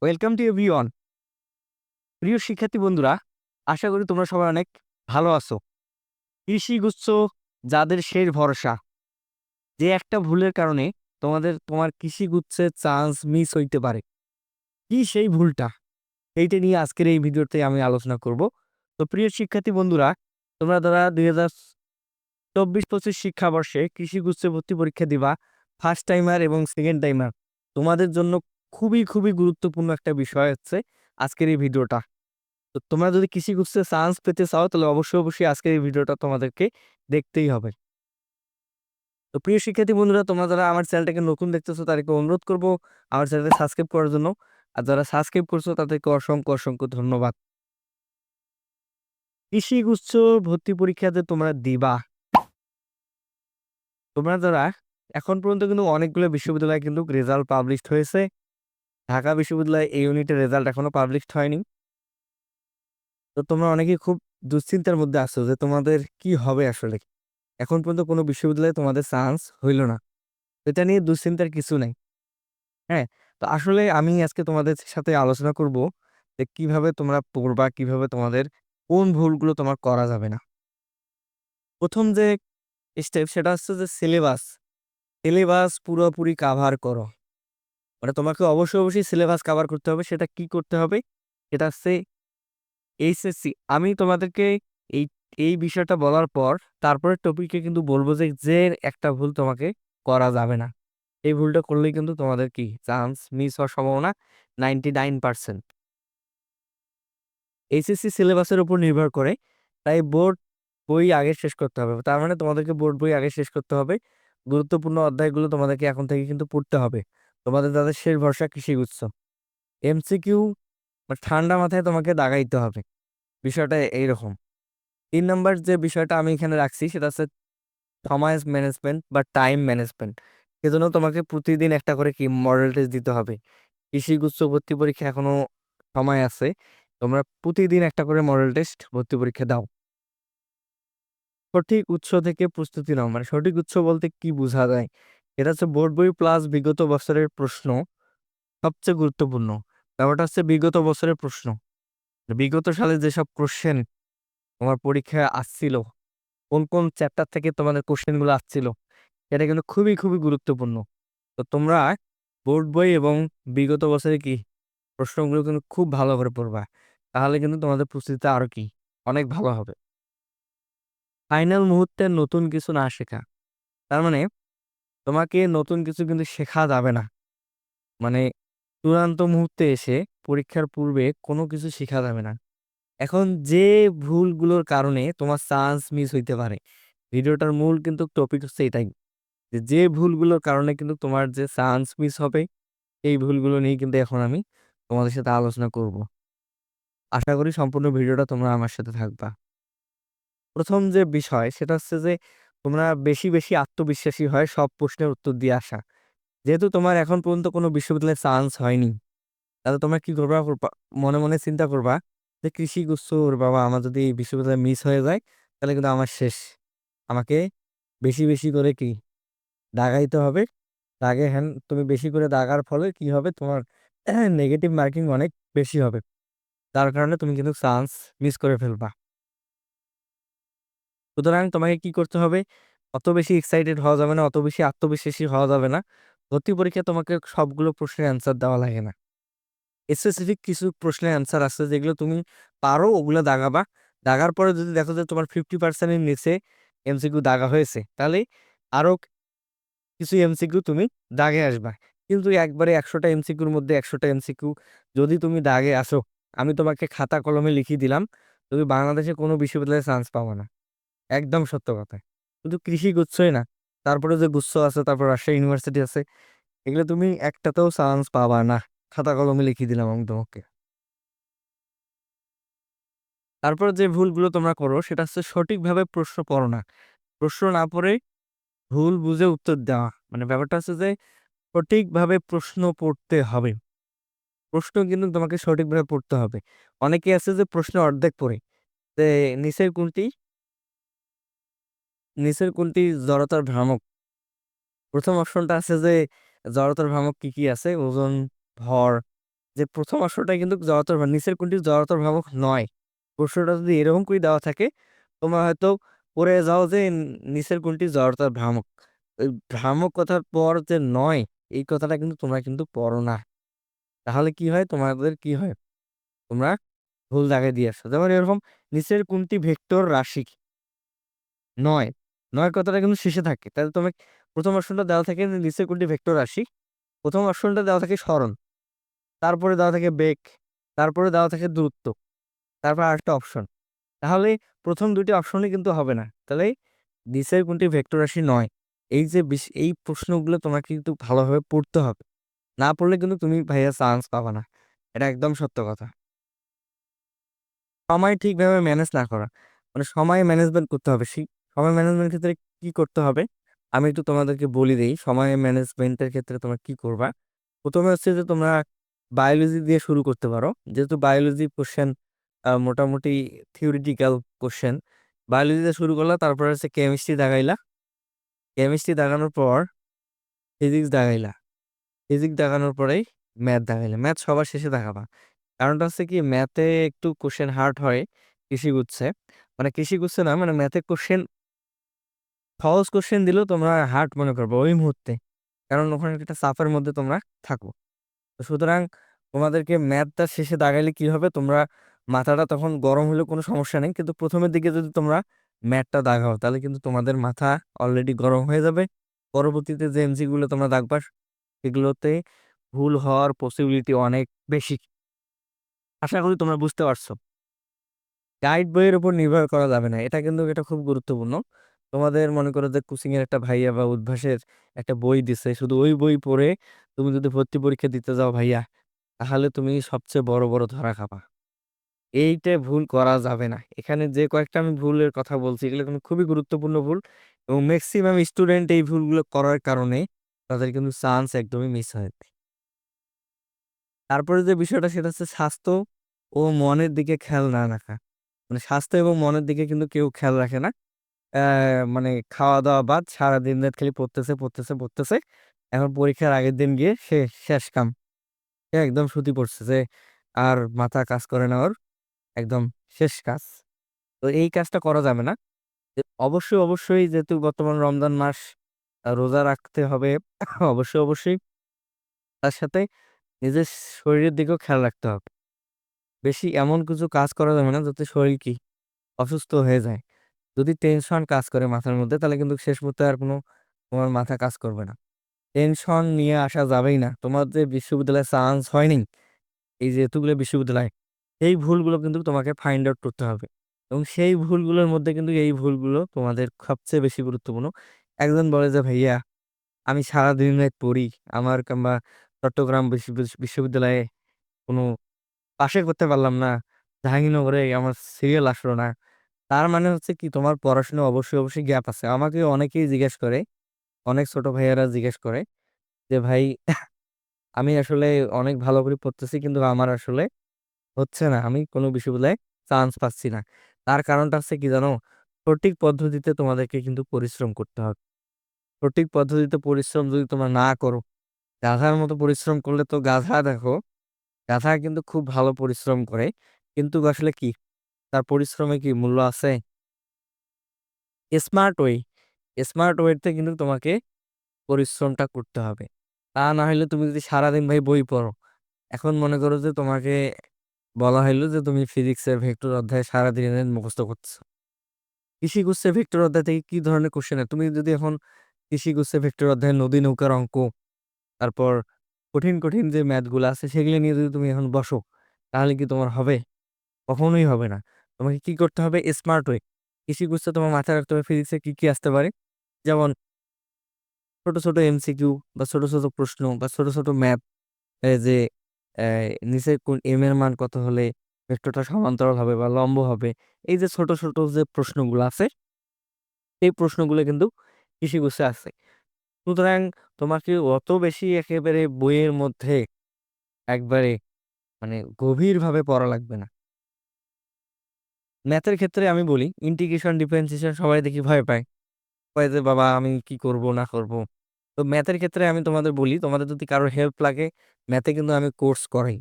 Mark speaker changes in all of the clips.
Speaker 1: Welcome to everyone. প্রিয় শিক্ষার্থী বন্ধুরা, আশা করি তোমরা সবাই অনেক ভালো আছো। কৃষিগুচ্ছ যাদের শেষ ভরসা, যে একটা ভুলের কারণে তোমার কৃষিগুচ্ছের চান্স মিস হইতে পারে। কি সেই ভুলটা? এইটা নিয়ে আজকের এই ভিডিওতে আমি আলোচনা করব। তো প্রিয় শিক্ষার্থী বন্ধুরা, তোমরা যারা 2024-25 শিক্ষাবর্ষে কৃষিগুচ্ছে ভর্তি পরীক্ষা দিবা, ফার্স্ট টাইমার এবং সেকেন্ড টাইমার, তোমাদের জন্য খুবই খুবই গুরুত্বপূর্ণ একটা বিষয় হচ্ছে আজকের এই ভিডিওটা। তো তোমরা যদি কৃষিগুচ্ছে চান্স পেতে চাও তাহলে অবশ্যই আজকের এই ভিডিওটা তোমাদেরকে দেখতেই হবে। তো প্রিয় শিক্ষার্থী বন্ধুরা, তোমরা যারা আমার চ্যানেলটাকে নতুন দেখতেছো তাদেরকে অনুরোধ করব আমার চ্যানেলটা সাবস্ক্রাইব করার জন্য। আর যারা সাবস্ক্রাইব করছো তাদেরকে অসংখ্য অসংখ্য ধন্যবাদ। কৃষিগুচ্ছ ভর্তি পরীক্ষাতে তোমরা দিবা, তোমরা যারা এখন পর্যন্ত কিন্তু অনেকগুলো বিশ্ববিদ্যালয়ে কিন্তু রেজাল্ট পাবলিশড হয়েছে। ঢাকা বিশ্ববিদ্যালয়ে এই ইউনিটের রেজাল্ট এখনো পাবলিশড হয়নি। তো তোমরা অনেকেই খুব দুশ্চিন্তার মধ্যে আছো যে তোমাদের কি হবে আসলে। এখন পর্যন্ত কোনো বিশ্ববিদ্যালয়ে তোমাদের চান্স হইল না। এটা নিয়ে দুশ্চিন্তার কিছু নাই। হ্যাঁ? তো আসলে আমি আজকে তোমাদের সাথে আলোচনা করব যে কিভাবে তোমরা পড়বা, কিভাবে তোমাদের কোন ভুলগুলো তোমার করা যাবে না। ১ম যে স্টেপ সেটা হচ্ছে যে সিলেবাস পুরোপুরি কাভার করো। মানে তোমাকে অবশ্যই সিলেবাস কাভার করতে হবে। সেটা কি করতে হবে? এটা হচ্ছে এইচএসসি। আমি তোমাদেরকে এই এই বিষয়টা বলার পর তারপরের টপিকে কিন্তু বলব যে একটা ভুল তোমাকে করা যাবে না। এই ভুলটা করলেই কিন্তু তোমাদের কি চান্স মিস হওয়ার সম্ভাবনা 99%। এইচএসসি সিলেবাসের উপর নির্ভর করে, তাই বোর্ড বই আগে শেষ করতে হবে। তার মানে তোমাদেরকে বোর্ড বই আগে শেষ করতে হবে। গুরুত্বপূর্ণ অধ্যায়গুলো তোমাদেরকে এখন থেকে কিন্তু পড়তে হবে। তোমাদের যাদের শেষ ভরসা কৃষিগুচ্ছ, এমসিকিউ ঠান্ডা মাথায় তোমাকে দাগাইতে হবে। বিষয়টা এইরকম। ৩ নাম্বার যে বিষয়টা আমি এখানে রাখছি সেটা হচ্ছে সময় ম্যানেজমেন্ট বা টাইম ম্যানেজমেন্ট। সেজন্য তোমাকে প্রতিদিন একটা করে কি মডেল টেস্ট দিতে হবে। কৃষিগুচ্ছ ভর্তি পরীক্ষা এখনো সময় আছে। তোমরা প্রতিদিন একটা করে মডেল টেস্ট ভর্তি পরীক্ষা দাও। সঠিক উৎস থেকে প্রস্তুতি নাও। মানে সঠিক উৎস বলতে কি বোঝা যায়? এটা হচ্ছে বোর্ড বই প্লাস বিগত বছরের প্রশ্ন সবচেয়ে গুরুত্বপূর্ণ। ব্যাপারটা হচ্ছে বিগত বছরের প্রশ্ন। বিগত সালে যেসব কোশ্চেন তোমার পরীক্ষায় আসছিল, কোন চ্যাপ্টার থেকে তোমাদের কোশ্চেন গুলো আসছিল, এটা কিন্তু খুবই খুবই গুরুত্বপূর্ণ। তো তোমরা বোর্ড বই এবং বিগত বছরে কি প্রশ্নগুলো কিন্তু খুব ভালো করে পড়বা। তাহলে কিন্তু তোমাদের প্রস্তুতিটা আরো কি অনেক ভালো হবে। ফাইনাল মুহূর্তে নতুন কিছু না শেখা, তার মানে তোমাকে নতুন কিছু কিন্তু শেখা যাবে না। মানে চূড়ান্ত মুহূর্তে এসে পরীক্ষার পূর্বে কোনো কিছু শেখা যাবে না। এখন যে ভুলগুলোর কারণে তোমার চান্স মিস হইতে পারে, ভিডিওটার মূল কিন্তু টপিক হচ্ছে এটাই, যে ভুলগুলোর কারণে কিন্তু তোমার যে চান্স মিস হবে, এই ভুলগুলো নিয়ে কিন্তু এখন আমি তোমাদের সাথে আলোচনা করব। আশা করি সম্পূর্ণ ভিডিওটা তোমরা আমার সাথে থাকবা। প্রথম যে বিষয় সেটা হচ্ছে যে তোমরা বেশি আত্মবিশ্বাসী হয় সব প্রশ্নের উত্তর দিয়ে আসা। যেহেতু তোমার এখন পর্যন্ত কোনো বিশ্ববিদ্যালয়ে চান্স হয়নি, তাহলে তোমরা কি করবা? মনে মনে চিন্তা করবা যে কৃষি গুচ্ছ, ওর বাবা, আমার যদি এই বিশ্ববিদ্যালয় মিস হয়ে যায় তাহলে কিন্তু আমার শেষ। আমাকে বেশি করে কি দাগাইতে হবে। দাগে হ্যান তুমি বেশি করে দাগার ফলে কি হবে? তোমার নেগেটিভ মার্কিং অনেক বেশি হবে। তার কারণে তুমি কিন্তু চান্স মিস করে ফেলবা। সুতরাং তোমাকে কি করতে হবে? অত বেশি এক্সাইটেড হওয়া যাবে না, অত বেশি আত্মবিশ্বাসী হওয়া যাবে না। ভর্তি পরীক্ষায় তোমাকে সবগুলো প্রশ্নের অ্যান্সার দেওয়া লাগে না। স্পেসিফিক কিছু প্রশ্নের অ্যান্সার আছে যেগুলো তুমি পারো, ওগুলো দাগাবা। দাগার পরে যদি দেখো যে তোমার 50% এর নিচে এমসিকিউ দাগা হয়েছে, তাহলে আরো কিছু এমসিকিউ তুমি দাগে আসবা। কিন্তু একবারে ১০০টা এমসিকিউর মধ্যে ১০০টা এমসিকিউ যদি তুমি দাগে আসো, আমি তোমাকে খাতা কলমে লিখিয়ে দিলাম, তুমি বাংলাদেশে কোনো বিশ্ববিদ্যালয়ে চান্স পাবো না। একদম সত্য কথা। শুধু কৃষি গুচ্ছই না, তারপরে যে গুচ্ছ আছে, তারপর রাজশাহী ইউনিভার্সিটি আছে, এগুলো তুমি একটাতেও চান্স পাবা না। খাতা কলমে লিখিয়ে দিলাম আমি তোমাকে। তারপর যে ভুলগুলো তোমরা করো সেটা হচ্ছে সঠিকভাবে প্রশ্ন পড়ো না। প্রশ্ন না পড়ে ভুল বুঝে উত্তর দেওয়া। মানে ব্যাপারটা হচ্ছে যে সঠিকভাবে প্রশ্ন পড়তে হবে। প্রশ্ন কিন্তু তোমাকে সঠিকভাবে পড়তে হবে। অনেকে আছে যে প্রশ্ন অর্ধেক পড়ে যে নিচের কোনটি নিচের কোনটি জড়তার ভ্রামক। প্রথম অপশনটা আছে যে জড়তার ভ্রামক কি কি আছে? ওজন, ভর, যে প্রথম অশ্বটাই কিন্তু জড়তর নিচের কোনটি জড়তর ভ্রামক নয়। প্রশ্নটা যদি এরকম করে দেওয়া থাকে, তোমরা হয়তো পড়ে যাও যে নিচের কোনটি জড়তার ভ্রামক। ওই ভ্রামক কথার পর যে নয়, এই কথাটা কিন্তু তোমরা কিন্তু পড়ো না। তাহলে কি হয়, তোমাদের কি হয়, তোমরা ভুল জায়গায় দিয়ে আসছো। যেমন এরকম, নিচের কোনটি ভেক্টর রাশি নয়, নয় কথাটা কিন্তু শেষে থাকে। তাহলে তুমি প্রথম অপশনটা দেওয়া থাকে যে নিচের কোনটি ভেক্টর রাশি, প্রথম অপশনটা দেওয়া থাকে সরণ, তারপরে দেওয়া থাকে বেগ, তারপরে দেওয়া থাকে দূরত্ব, তারপর আরেকটা অপশন। তাহলে প্রথম দুটি অপশনই কিন্তু হবে না। তাহলে নিচের কোনটি ভেক্টর রাশি নয়, এই যে এই প্রশ্নগুলো তোমাকে কিন্তু ভালোভাবে পড়তে হবে। না পড়লে কিন্তু তুমি ভাইয়া চান্স পাবা না। এটা একদম সত্য কথা। সময় ঠিকভাবে ম্যানেজ না করা, মানে সময় ম্যানেজমেন্ট করতে হবে। সময় ম্যানেজমেন্ট ক্ষেত্রে কি করতে হবে আমি একটু তোমাদেরকে বলি দিই। সময় ম্যানেজমেন্টের ক্ষেত্রে তোমরা কি করবা, প্রথমে হচ্ছে যে তোমরা বায়োলজি দিয়ে শুরু করতে পারো। যেহেতু বায়োলজি কোশ্চেন মোটামুটি থিওরিটিক্যাল কোশ্চেন, বায়োলজি দিয়ে শুরু করলা, তারপর হচ্ছে কেমিস্ট্রি দাগাইলা, কেমিস্ট্রি দাগানোর পর ফিজিক্স দাগাইলা, ফিজিক্স দাগানোর পরেই ম্যাথ দাগাইলা। ম্যাথ সবার শেষে দেখাবা। কারণটা হচ্ছে কি, ম্যাথে একটু কোশ্চেন হার্ড হয় কৃষিগুচ্ছে, মানে কৃষিগুচ্ছে না, মানে ম্যাথে কোশ্চেন সহজ কোশ্চেন দিলেও তোমরা হার্ড মনে করবো ওই মুহূর্তে, কারণ ওখানে একটা চাপের মধ্যে তোমরা থাকো। তো সুতরাং তোমাদেরকে ম্যাথটা শেষে দাগাইলে কি হবে, তোমরা মাথাটা তখন গরম হলেও কোনো সমস্যা নেই, কিন্তু প্রথমের দিকে যদি তোমরা ম্যাথটা দাগাও তাহলে কিন্তু তোমাদের মাথা অলরেডি গরম হয়ে যাবে। পরবর্তীতে যে এমসি গুলো তোমরা দাগবা সেগুলোতে ভুল হওয়ার পসিবিলিটি অনেক বেশি। আশা করি তোমরা বুঝতে পারছো। গাইড বইয়ের উপর নির্ভর করা যাবে না, এটা খুব গুরুত্বপূর্ণ। তোমাদের মনে করো যে কোচিং এর একটা ভাইয়া বা উদ্ভাসের একটা বই দিছে, শুধু ওই বই পড়ে তুমি যদি ভর্তি পরীক্ষা দিতে যাও ভাইয়া, তাহলে তুমি সবচেয়ে বড় বড় ধরা খাবা। এইটা ভুল করা যাবে না। এখানে যে কয়েকটা আমি ভুলের কথা বলছি এগুলো কিন্তু খুবই গুরুত্বপূর্ণ ভুল, এবং ম্যাক্সিমাম স্টুডেন্ট এই ভুলগুলো করার কারণে তাদের কিন্তু চান্স একদমই মিস হয়। তারপরে যে বিষয়টা সেটা হচ্ছে স্বাস্থ্য ও মনের দিকে খেয়াল না রাখা। মানে স্বাস্থ্য এবং মনের দিকে কিন্তু কেউ খেয়াল রাখে না। মানে খাওয়া দাওয়া বাদ সারাদিন রাত খালি পড়তেছে পড়তেছে পড়তেছে, এখন পরীক্ষার আগের দিন গিয়ে সে শেষ কাম, সে একদম সুতি পড়ছে যে আর মাথা কাজ করে না ওর, একদম শেষ কাজ। তো এই কাজটা করা যাবে না। অবশ্যই অবশ্যই যেহেতু বর্তমান রমজান মাস, রোজা রাখতে হবে অবশ্যই অবশ্যই, তার সাথে নিজের শরীরের দিকেও খেয়াল রাখতে হবে। বেশি এমন কিছু কাজ করা যাবে না যাতে শরীর কি অসুস্থ হয়ে যায়। যদি টেনশন কাজ করে মাথার মধ্যে তাহলে কিন্তু শেষ মুহূর্তে আর কোনো তোমার মাথা কাজ করবে না। টেনশন নিয়ে আসা যাবেই না। তোমার যে বিশ্ববিদ্যালয়ে চান্স হয়নি, এই যে এতগুলো বিশ্ববিদ্যালয়, এই ভুলগুলো কিন্তু তোমাকে ফাইন্ড আউট করতে হবে। এবং সেই ভুলগুলোর মধ্যে কিন্তু এই ভুলগুলো তোমাদের সবচেয়ে বেশি গুরুত্বপূর্ণ। একজন বলে যে ভাইয়া আমি সারাদিন রাত পড়ি, আমার কিংবা চট্টগ্রাম বিশ্ববিদ্যালয়ে কোনো পাশে করতে পারলাম না, জাহাঙ্গীরনগরে আমার সিরিয়াল আসলো না। তার মানে হচ্ছে কি, তোমার পড়াশোনা অবশ্যই অবশ্যই গ্যাপ আছে। আমাকে অনেকেই জিজ্ঞেস করে, অনেক ছোট ভাইয়েরা জিজ্ঞেস করে যে ভাই আমি আসলে অনেক ভালো করে পড়তেছি কিন্তু আমার আসলে হচ্ছে না, আমি কোনো বিশ্ববিদ্যালয়ে চান্স পাচ্ছি না। তার কারণটা হচ্ছে কি জানো, সঠিক পদ্ধতিতে তোমাদেরকে কিন্তু পরিশ্রম করতে হবে। সঠিক পদ্ধতিতে পরিশ্রম যদি তোমরা না করো, গাধার মতো পরিশ্রম করলে তো গাধা দেখো, গাধা কিন্তু খুব ভালো পরিশ্রম করে, কিন্তু আসলে কি তার পরিশ্রমে কি মূল্য আছে? স্মার্ট ওয়ে, স্মার্ট ওয়েতে কিন্তু তোমাকে পরিশ্রমটা করতে হবে। তা না হলে তুমি যদি সারাদিন ভাই বই পড়ো, এখন মনে করো যে তোমাকে বলা হইলো যে তুমি ফিজিক্সের ভেক্টর অধ্যায় সারাদিন মুখস্থ করছো, কৃষি গুচ্ছের ভেক্টর অধ্যায় থেকে কি ধরনের কোশ্চেন, তুমি যদি এখন কৃষি গুচ্ছের ভেক্টর অধ্যায় নদী নৌকার অঙ্ক, তারপর কঠিন কঠিন যে ম্যাথ গুলো আছে সেগুলো নিয়ে যদি তুমি এখন বসো, তাহলে কি তোমার হবে? কখনোই হবে না। তোমাকে কি করতে হবে, স্মার্ট ওয়ে। কৃষি গুচ্ছে তোমার মাথায় রাখতে হবে ফিজিক্সে কি কি আসতে পারে, যেমন ছোট ছোট এমসিকিউ বা ছোট ছোট প্রশ্ন বা ছোট ছোট ম্যাথ, যে নিচে কোন এম এর মান কত হলে ভেক্টরটা সমান্তরাল হবে বা লম্ব হবে, এই যে ছোট ছোট যে প্রশ্নগুলো আছে, এই প্রশ্নগুলো কিন্তু কৃষি গুচ্ছে আছে। সুতরাং তোমাকে অত বেশি একেবারে বইয়ের মধ্যে একবারে মানে গভীরভাবে পড়া লাগবে না। ম্যাথের ক্ষেত্রে আমি বলি ইন্টিগ্রেশন ডিফারেন্সিয়েশন সবাই দেখি ভয় পায়, কয় যে বাবা আমি কি করব না করব। তো ম্যাথের ক্ষেত্রে আমি তোমাদের বলি, তোমাদের যদি কারোর হেল্প লাগে, ম্যাথে কিন্তু আমি কোর্স করাই।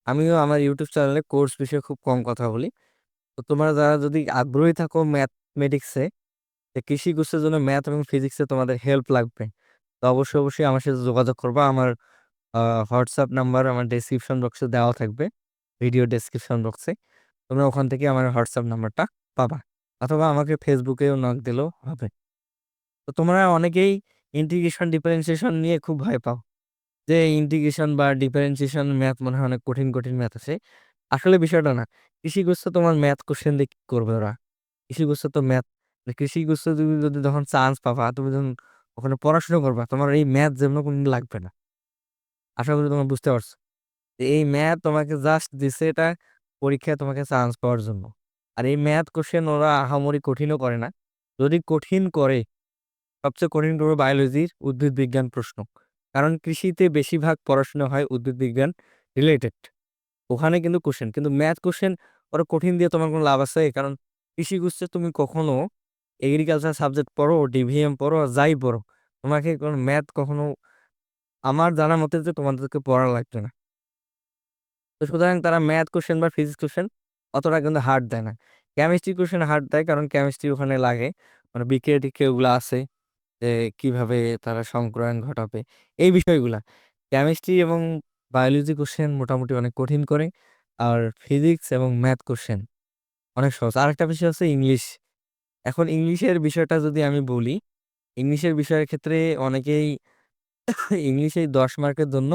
Speaker 1: আমিও আমার ইউটিউব চ্যানেলে কোর্স বিষয়ে খুব কম কথা বলি। তো তোমরা যারা যদি আগ্রহী থাকো ম্যাথমেটিক্সে, কৃষি কোর্সের জন্য ম্যাথ এবং ফিজিক্সে তোমাদের হেল্প লাগবে, তো অবশ্যই অবশ্যই আমার সাথে যোগাযোগ করবা। আমার হোয়াটসঅ্যাপ নাম্বার আমার ডেসক্রিপশন বক্সে দেওয়া থাকবে, ভিডিও ডেসক্রিপশন বক্সে। তোমরা ওখান থেকে আমার হোয়াটসঅ্যাপ নাম্বারটা পাবা, অথবা আমাকে ফেসবুকেও নক দিলেও হবে। তো তোমরা অনেকেই ইন্টিগ্রেশন ডিফারেন্সিয়েশন নিয়ে খুব ভয় পাও, যে ইন্টিগ্রেশন বা ডিফারেন্সিয়েশন ম্যাথ মনে হয় অনেক কঠিন কঠিন ম্যাথ আছে। আসলে বিষয়টা না। কৃষি করছে তোমার ম্যাথ কোশ্চেন দিয়ে কি করবে ওরা? কৃষি করছে তো ম্যাথ, কৃষি করছে তুমি যদি যখন চান্স পাবা, তুমি যখন ওখানে পড়াশোনা করবা, তোমার এই ম্যাথ যেমন কোনদিন লাগবে না। আশা করি তোমরা বুঝতে পারছো। এই ম্যাথ তোমাকে জাস্ট দিছে এটা পরীক্ষায় তোমাকে চান্স পাওয়ার জন্য। আর এই ম্যাথ কোশ্চেন ওরা আহামরি কঠিনও করে না। যদি কঠিন করে, সবচেয়ে কঠিন করবে বায়োলজির উদ্ভিদ বিজ্ঞান প্রশ্ন। কারণ কৃষিতে বেশিরভাগ পড়াশোনা হয় উদ্ভিদ বিজ্ঞান রিলেটেড, ওখানে কিন্তু কোশ্চেন, কিন্তু ম্যাথ কোশ্চেন ওরা কঠিন দিয়ে তোমার কোনো লাভ আছে? কারণ কৃষি কোর্সে তুমি কখনো এগ্রিকালচার সাবজেক্ট পড়ো, ডিভিএম পড়ো, আর যাই পড়ো, তোমাকে কোনো ম্যাথ কখনো, আমার জানা মতে, যে তোমাদেরকে পড়া লাগবে না। তো সুতরাং তারা ম্যাথ কোশ্চেন বা ফিজিক্স কোশ্চেন অতটা কিন্তু হার্ড দেয় না। কেমিস্ট্রি কোশ্চেন হার্ড দেয়, কারণ কেমিস্ট্রি ওখানে লাগে, মানে বিক্রিয়া টিক্রিয়া ওগুলো আছে, যে কিভাবে তারা সংক্রায়ন ঘটাবে, এই বিষয়গুলা। কেমিস্ট্রি এবং বায়োলজি কোশ্চেন মোটামুটি অনেক কঠিন করে, আর ফিজিক্স এবং ম্যাথ কোশ্চেন অনেক সহজ। আরেকটা বিষয় আছে ইংলিশ। এখন ইংলিশের বিষয়টা যদি আমি বলি, ইংলিশের বিষয়ের ক্ষেত্রে অনেকেই ইংলিশে 10 মার্কের জন্য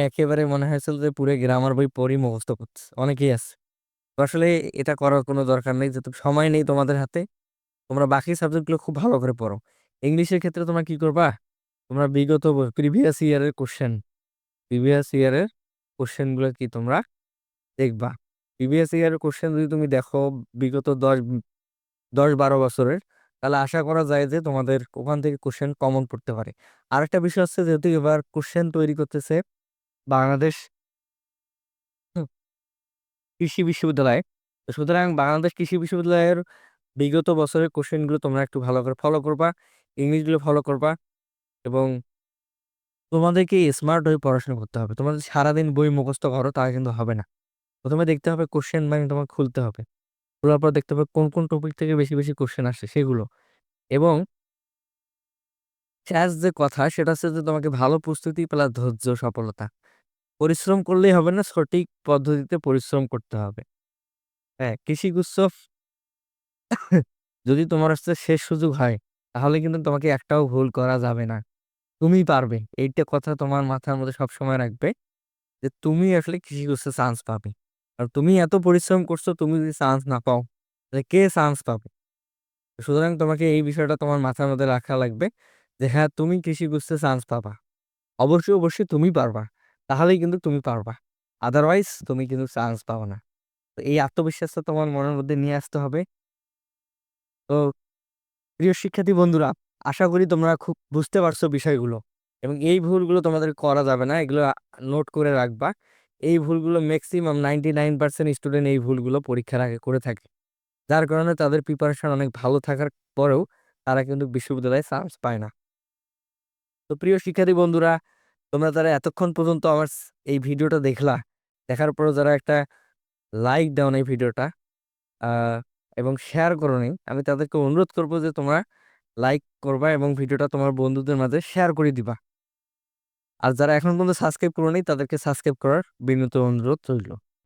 Speaker 1: একেবারে মনে হয়েছিল যে পুরো গ্রামার বই পড়ি মুখস্থ করছে, অনেকেই আছে। তো আসলে এটা করার কোনো দরকার নেই, যেহেতু সময় নেই তোমাদের হাতে। তোমরা বাকি সাবজেক্টগুলো খুব ভালো করে পড়ো। ইংলিশের ক্ষেত্রে তোমরা কি করবা? তোমরা বিগত প্রিভিয়াস ইয়ারের কোশ্চেনগুলো কি তোমরা দেখবা। প্রিভিয়াস ইয়ারের কোশ্চেন যদি তুমি দেখো বিগত 10-12 বছরের, তাহলে আশা করা যায় যে তোমাদের ওখান থেকে কোশ্চেন কমন পড়তে পারে। আরেকটা বিষয় হচ্ছে, যেহেতু এবার কোশ্চেন তৈরি করতেছে বাংলাদেশ কৃষি বিশ্ববিদ্যালয়, তো সুতরাং বাংলাদেশ কৃষি বিশ্ববিদ্যালয়ের বিগত বছরের কোশ্চেনগুলো তোমরা একটু ভালো করে ফলো করবা, ইংলিশগুলো ফলো করবা। এবং তোমাদেরকে স্মার্ট হয়ে পড়াশোনা করতে হবে। তোমাদের সারাদিন বই মুখস্থ করো তা কিন্তু হবে না। প্রথমে দেখতে হবে কোশ্চেন ব্যাংক, তোমার খুলতে হবে। খোলার পর দেখতে হবে কোন কোন টপিক থেকে বেশি বেশি কোশ্চেন আসে সেগুলো। এবং শেষ যে কথা সেটা হচ্ছে যে তোমাকে ভালো প্রস্তুতি প্লাস ধৈর্য, সফলতা। পরিশ্রম করলেই হবে না, সঠিক পদ্ধতিতে পরিশ্রম করতে হবে। হ্যাঁ, কৃষি উৎসব যদি তোমার হচ্ছে শেষ সুযোগ হয়, তাহলে কিন্তু তোমাকে একটাও ভুল করা যাবে না। তুমি পারবে, এইটা কথা তোমার মাথার মধ্যে সবসময় রাখবে, যে তুমি আসলে কৃষি কোর্সে চান্স পাবে। আর তুমি এত পরিশ্রম করছো, তুমি যদি চান্স না পাও, তাহলে কে চান্স পাবে? সুতরাং তোমাকে এই বিষয়টা তোমার মাথার মধ্যে রাখা লাগবে, যে হ্যাঁ তুমি কৃষি কোর্সে চান্স পাবা, অবশ্যই অবশ্যই তুমি পারবা, তাহলেই কিন্তু তুমি পারবা, আদারওয়াইজ তুমি কিন্তু চান্স পাও না। তো এই আত্মবিশ্বাসটা তোমার মনের মধ্যে নিয়ে আসতে হবে। তো প্রিয় শিক্ষার্থী বন্ধুরা, আশা করি তোমরা খুব বুঝতে পারছো বিষয়গুলো, এবং এই ভুলগুলো তোমাদের করা যাবে না, এগুলো নোট করে রাখবা। এই ভুলগুলো ম্যাক্সিমাম 99% স্টুডেন্ট এই ভুলগুলো পরীক্ষার আগে করে থাকে, যার কারণে তাদের প্রিপারেশন অনেক ভালো থাকার পরেও তারা কিন্তু বিশ্ববিদ্যালয়ে চান্স পায় না। তো প্রিয় শিক্ষার্থী বন্ধুরা, তোমরা যারা এতক্ষণ পর্যন্ত আমার এই ভিডিওটা দেখলা, দেখার পর যারা একটা লাইক দাও না এই ভিডিওটা, আহ এবং শেয়ার করো নি, আমি তাদেরকে অনুরোধ করবো যে তোমরা লাইক করবা এবং ভিডিওটা তোমার বন্ধুদের মাঝে শেয়ার করে দিবা। আর যারা এখন পর্যন্ত সাবস্ক্রাইব করো নি, তাদেরকে সাবস্ক্রাইব করার বিনীত অনুরোধ রইল।